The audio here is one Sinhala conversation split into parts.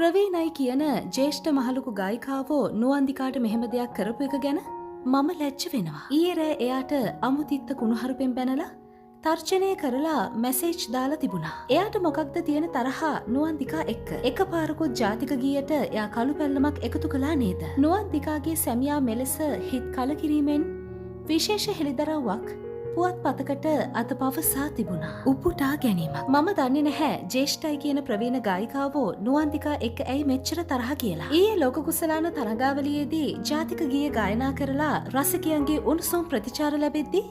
ප්‍රවීණයි කියන ජේෂ්ඨ මහලුකු ගායිකාවෝ නුවන්දිකාට මෙහෙම දෙයක් කරපු එක ගැන මම ලැජ්ජ වෙනවා. ඊයේ රෑ එයාට අමුතිත්ත කුණුහරුපෙන් බැනලා තර්ජනය කරලා මැසේජ් දාලා තිබුණා. එයාට මොකක්ද තියෙන තරහා නුවන්දිකා එක්ක. එකපාරකුත් ජාතික ගීයට එයා කළු පැල්ලමක් එකතු කළා නේද? නුවන්දිකාගේ සැමියා මෙලෙස හිත් කලකිරීමෙන් විශේෂ හෙළිදරව්වක් පුවත් පතකට අත පවසා තිබුණා. උපුටා ගැනීමක්. මම දන්නේ නැහැ ජේෂ්ඨයි කියන ප්‍රවීණ ගායිකාවෝ නුවන්දිකා එක්ක ඇයි මෙච්චර තරහ කියලා. ඊයේ ලෝක කුසලාන තරගාවලියේදී ජාතික ගීය ගායනා කරලා රසිකයන්ගේ උණුසුම් ප්‍රතිචාර ලැබෙද්දී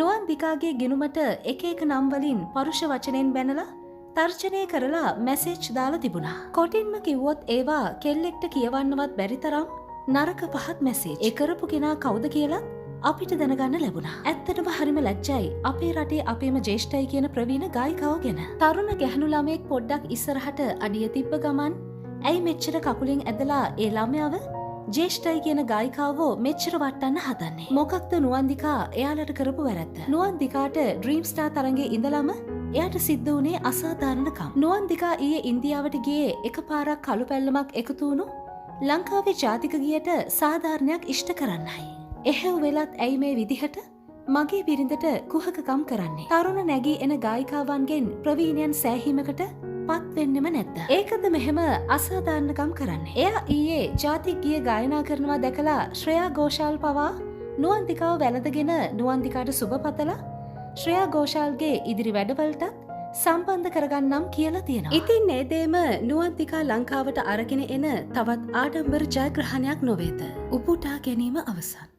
නුවන්දිකාගේ ගිණුමට එක එක නම් වලින් පරුෂ වචනෙන් බැනලා තර්ජනය කරලා මැසේජ් දාලා තිබුණා. කොටින්ම කිව්වොත් ඒවා කෙල්ලෙක්ට කියවන්නවත් බැරි තරම් නරක පහත් මැසේජ්. ඒ කරපු කෙනා කවුද කියලා අපිට දැනගන්න ලැබුණා. ඇත්තටම හරිම ලැජ්ජයි අපේ රටේ අපේම ජේෂ්ඨයි කියන ප්‍රවීණ ගායිකාව ගැන. තරුණ ගැහණු ළමයෙක් පොඩ්ඩක් ඉස්සරහට අඩිය තිබ්බ ගමන් ඇයි මෙච්චර කකුලෙන් ඇදලා ඒ ළමයාව ජේෂ්ඨයි කියන ගායිකාවෝ මෙච්චර වටන්න හදන්නේ? මොකක්ද නුවන්දිකා එයාලට කරපු වැරැද්ද? නුවන්දිකාට ඩ්‍රීම් ස්ටාර් තරඟේ ඉඳලම එයාට සිද්ධ වුණේ අසාධාරණකම්. නුවන්දිකා ඊයේ ඉන්දියාවට ගියේ එකපාරක් කළු පැල්ලමක් එකතු වුණු ලංකාවේ ජාතික ගීයට සාධාරණයක් ඉෂ්ට කරන්නයි. එහෙව් වෙලත් ඇයි මේ විදිහට මගේ බිරිඳට කුහකකම් කරන්නේ? තරුණ නැගී එන ගායිකාවන්ගෙන් ප්‍රවීණයන් සෑහීමකට පත් වෙන්නෙම නැද්ද? ඒකද මෙහෙම අසාධාරණකම් කරන්නේ? එයා ඊයේ ජාතික ගීය ගායනා කරනවා දැකලා ශ්‍රේයා ඝෝෂාල් පවා නුවන්දිකාව වැළඳගෙන නුවන්දිකාට සුබ පතලා ශ්‍රේයා ඝෝෂාල්ගේ ඉදිරි වැඩවලට සම්බන්ධ කරගන්නම් කියලා තියෙනවා. ඉතින් මේ දේම නුවන්දිකා ලංකාවට අරගෙන එන තවත් ආඩම්බර ජයග්‍රහණයක් නොවේද? උපුටා ගැනීම අවසන්.